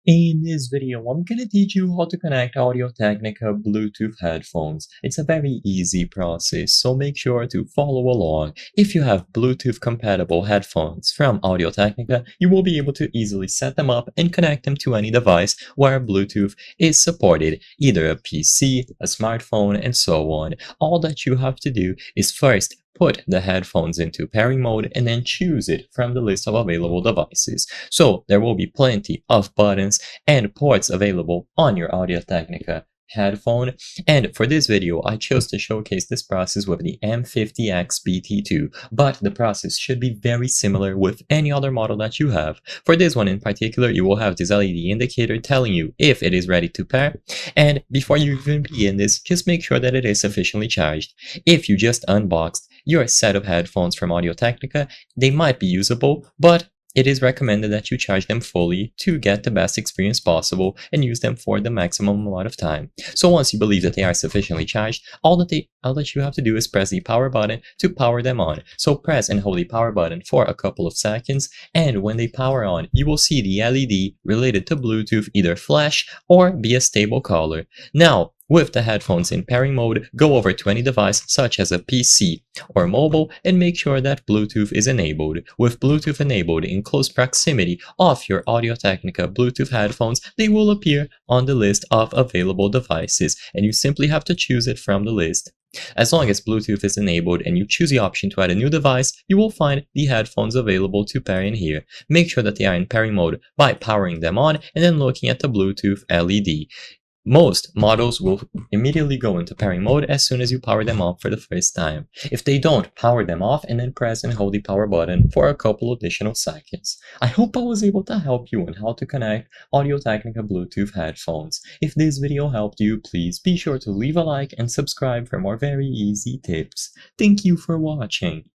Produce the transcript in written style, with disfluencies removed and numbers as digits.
In this video, I'm gonna teach you how to connect Audio-Technica Bluetooth headphones. It's a very easy process, so make sure to follow along. If you have Bluetooth-compatible headphones from Audio-Technica, you will be able to easily set them up and connect them to any device where Bluetooth is supported, either a PC, a smartphone, and so on. All that you have to do is first put the headphones into pairing mode and then choose it from the list of available devices. So there will be plenty of buttons and ports available on your Audio-Technica headphone, and for this video I chose to showcase this process with the M50X BT2, but the process should be very similar with any other model that you have. For this one in particular, you will have this LED indicator telling you if it is ready to pair, and before you even begin this, just make sure that it is sufficiently charged. If you just unboxed your set of headphones from Audio-Technica, they might be usable, but it is recommended that you charge them fully to get the best experience possible and use them for the maximum amount of time. So once you believe that they are sufficiently charged, all that you have to do is press the power button to power them on. So press and hold the power button for a couple of seconds, and when they power on, you will see the LED related to Bluetooth either flash or be a stable color. Now, with the headphones in pairing mode, go over to any device such as a PC or mobile and make sure that Bluetooth is enabled. With Bluetooth enabled in close proximity of your Audio-Technica Bluetooth headphones, they will appear on the list of available devices, and you simply have to choose it from the list. As long as Bluetooth is enabled and you choose the option to add a new device, you will find the headphones available to pair in here. Make sure that they are in pairing mode by powering them on and then looking at the Bluetooth LED. Most models will immediately go into pairing mode as soon as you power them off for the first time. If they don't, power them off and then press and hold the power button for a couple additional seconds. I hope I was able to help you on how to connect Audio-Technica Bluetooth headphones. If this video helped you, please be sure to leave a like and subscribe for more very easy tips. Thank you for watching.